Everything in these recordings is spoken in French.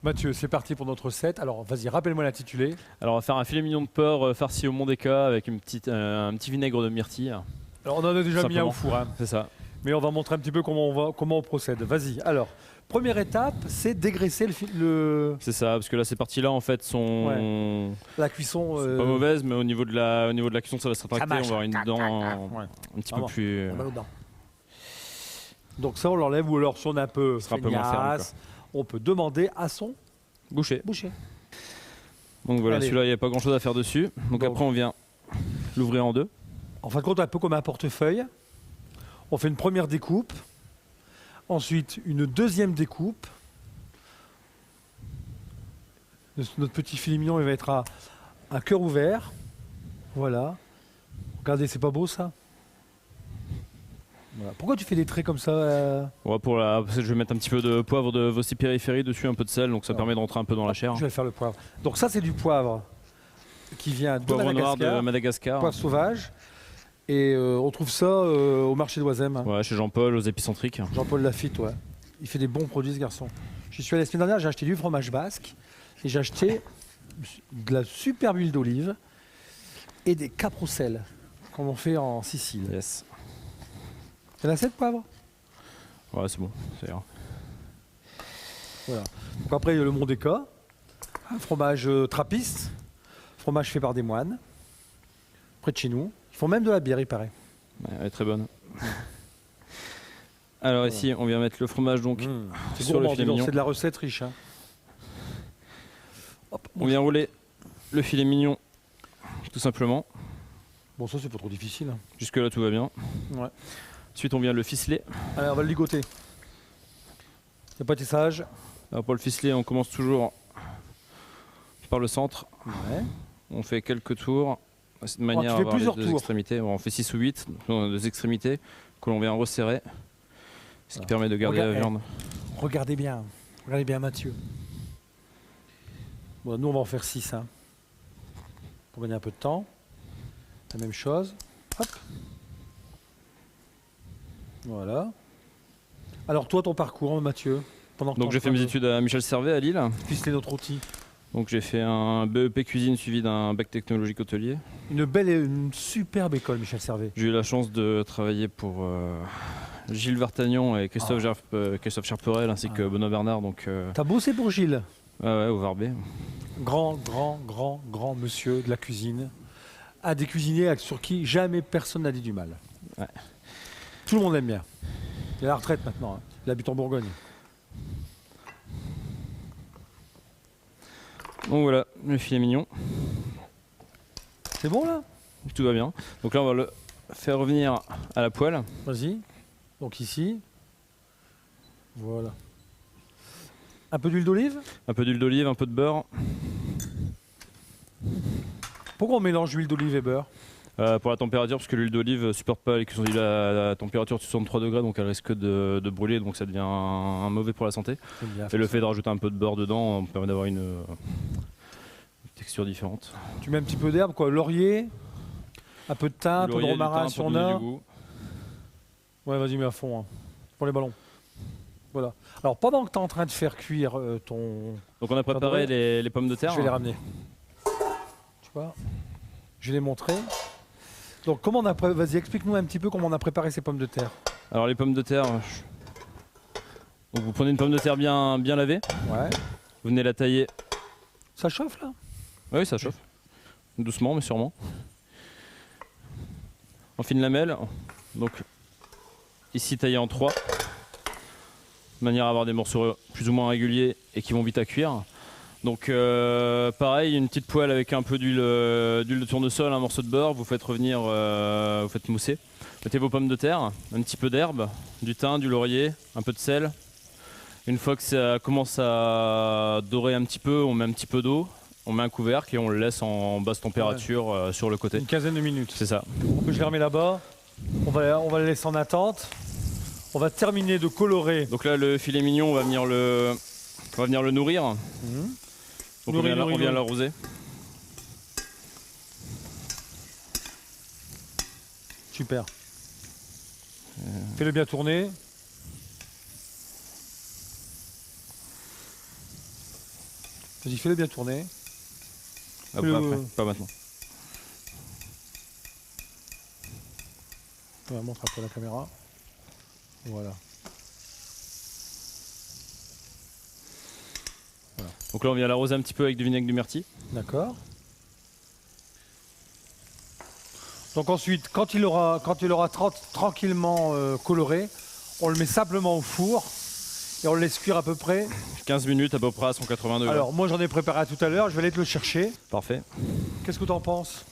Mathieu, c'est parti pour notre recette. Alors, vas-y, rappelle-moi l'intitulé. Alors on va faire un filet mignon de porc farci au Mondeka avec un petit vinaigre de myrtille. Alors, on en a déjà mis un au Simplement. four, hein, C'est ça. mais on va montrer un petit peu comment on procède. Vas-y. Alors, première étape, c'est dégraisser C'est ça, parce que là ces parties-là en fait sont la cuisson. pas mauvaises, mais au niveau de la cuisson ça va se rétracter, on va avoir une dent un petit peu plus... Mal aux dents. Donc ça, on l'enlève, ou alors si on est un peu sera un peu moins ferme, feignasse, on peut demander à son boucher. boucher. Donc voilà, Allez. celui-là il n'y a pas grand chose à faire dessus. Donc après on vient l'ouvrir en deux. En fin de compte, un peu comme un portefeuille. On fait une première découpe, ensuite une deuxième découpe. Notre petit filet mignon, il va être à cœur ouvert. Voilà. Regardez, c'est pas beau ça? Voilà. Pourquoi tu fais des traits comme ça Ouais, parce que je vais mettre un petit peu de poivre de Vossi Périphérie dessus, un peu de sel, donc ça permet de rentrer un peu dans la chair. Je vais faire le poivre. Donc ça, c'est du poivre qui vient de Poivre noir Madagascar, de Madagascar. poivre sauvage. Et on trouve ça au marché d'Oisem. Hein. Ouais, chez Jean-Paul, aux épicentriques. Jean-Paul Lafitte, ouais. Il fait des bons produits, ce garçon. J'y suis allé la semaine dernière, j'ai acheté du fromage basque et j'ai acheté de la superbe huile d'olive et des capres au sel, comme on fait en Sicile. Yes. Il y en a 7 poivres. Ouais, c'est bon, ça ira. Voilà. Donc après, il y a le Mondeka, un fromage trappiste, fromage fait par des moines, près de chez nous. Ils font même de la bière, il paraît. Ouais, elle est très bonne. Alors ici, on vient mettre le fromage donc C'est sur le gourmand, filet dis donc, mignon. c'est de la recette riche. Hein. Hop, On vient rouler le filet mignon, tout simplement. Bon, ça, c'est pas trop difficile. Hein. Jusque là, tout va bien. Ouais. Ensuite, on vient le ficeler. Allez, on va le ligoter. C'est pas sage. Alors pour le ficeler, on commence toujours par le centre. Ouais. On fait quelques tours. De cette manière tu à fais avoir les plusieurs deux tours. extrémités. Bon, on fait 6 ou 8, deux extrémités, que l'on vient resserrer. Ce qui Voilà. permet de garder la viande. Regardez bien Mathieu. Bon, nous on va en faire 6 hein, pour gagner un peu de temps. La même chose. Hop. Voilà. Alors toi ton parcours Mathieu pendant que Donc j'ai fait mes études à Michel Servet à Lille. ficeler notre outil. Donc j'ai fait un BEP cuisine suivi d'un bac technologique hôtelier. Une belle et une superbe école Michel Servet. J'ai eu la chance de travailler pour Gilles Vartagnon et Christophe Cherperel ainsi que Benoît Bernard. Donc, T'as bossé pour Gilles, ouais, au Varbet. grand monsieur de la cuisine. Un des cuisiniers sur qui jamais personne n'a dit du mal. Ouais. Tout le monde l'aime bien. Il est à la retraite maintenant. Hein. Il habite en Bourgogne. Donc voilà, le filet mignon. C'est bon là? Tout va bien. Donc là, on va le faire revenir à la poêle. Vas-y. Donc ici. Voilà. Un peu d'huile d'olive. Un peu d'huile d'olive, un peu de beurre. Pourquoi on mélange huile d'olive et beurre? Pour la température, parce que l'huile d'olive ne supporte pas les cuissons d'huile à la température de 63 degrés, donc elle risque de brûler, donc ça devient un mauvais pour la santé. Et le fait de rajouter un peu de beurre dedans permet d'avoir une texture différente. Tu mets un petit peu d'herbe, quoi. Laurier, un peu de thym, un peu de Laurier, du romarin thym si pour on donner a. du goût. Ouais, vas-y, mets à fond. Hein. Pour les ballons. Voilà. Alors pendant que tu es en train de faire cuire ton. Donc on a préparé les pommes de terre. Je vais les ramener. Tu vois? Je vais les montrer. Donc comment on a vas-y, explique-nous un petit peu comment on a préparé ces pommes de terre. Alors les pommes de terre, donc vous prenez une pomme de terre bien lavée, Ouais. vous venez la tailler. Ça chauffe là? Oui, ça chauffe. Doucement mais sûrement. En fine lamelle, donc ici taillé en 3, de manière à avoir des morceaux plus ou moins réguliers et qui vont vite à cuire. Donc pareil, une petite poêle avec un peu d'huile de tournesol, un morceau de beurre, vous faites revenir, vous faites mousser. Mettez vos pommes de terre, un petit peu d'herbe, du thym, du laurier, un peu de sel. Une fois que ça commence à dorer un petit peu, on met un petit peu d'eau, on met un couvercle et on le laisse en basse température sur le côté. Une quinzaine de minutes. C'est ça. Je les remets là-bas. On va le laisser en attente. On va terminer de colorer. Donc là, le filet mignon, on va venir le nourrir. Donc on vient l'arroser. Super. Fais-le bien tourner. Vas-y, fais-le bien tourner. Après, pas maintenant. On va montrer un peu la caméra. Voilà. Donc là, on vient l'arroser un petit peu avec du vinaigre du myrtille. D'accord. Donc ensuite, quand il aura tranquillement coloré, on le met simplement au four et on le laisse cuire à peu près. 15 minutes à peu près à 180 degrés. Alors moi j'en ai préparé à tout à l'heure, je vais aller te le chercher. Parfait. Qu'est-ce que tu en penses?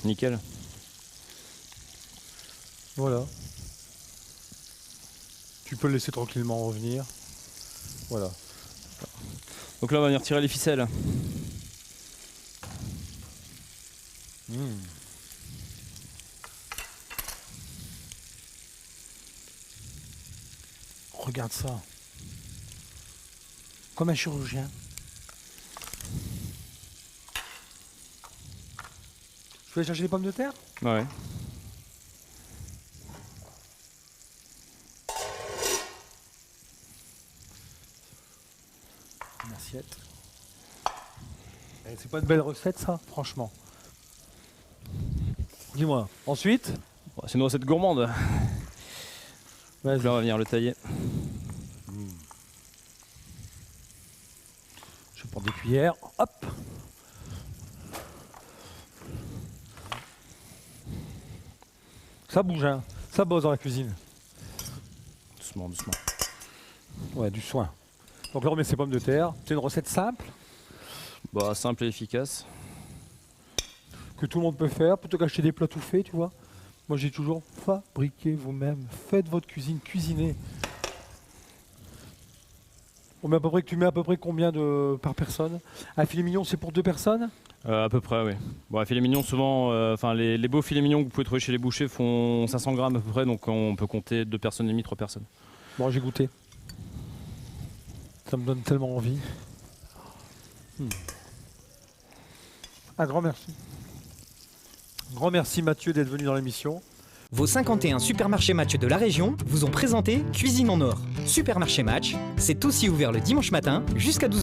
Nickel. Voilà. Tu peux le laisser tranquillement revenir. Voilà. Donc là, on va venir tirer les ficelles. Regarde ça. Comme un chirurgien. Je peux aller chercher les pommes de terre? Ouais. Une assiette. C'est pas une belle recette ça, franchement. Dis-moi. Ensuite? C'est une recette gourmande. Vas-y. Donc là, on va venir le tailler. Je prends des cuillères. Hop. Ça bouge, hein. Ça bosse dans la cuisine. Doucement, doucement. Ouais, du soin. Donc là, on met ses pommes de terre. C'est une recette simple Bah, simple et efficace. que tout le monde peut faire plutôt qu'acheter des plats tout faits, tu vois. Moi, j'ai toujours fabriqué vous-même. Faites votre cuisine, cuisinez. Tu mets à peu près combien par personne? Un filet mignon, c'est pour 2 personnes? À peu près, oui. Bon, les filets mignons, souvent, les beaux filets mignons que vous pouvez trouver chez les bouchers font 500 grammes à peu près, donc on peut compter 2 personnes et demie, 3 personnes. Bon, j'ai goûté. Ça me donne tellement envie. Un grand merci. Grand merci Mathieu d'être venu dans l'émission. Vos 51 supermarchés Match de la région vous ont présenté Cuisine en Or. Supermarché Match, c'est aussi ouvert le dimanche matin jusqu'à 12h.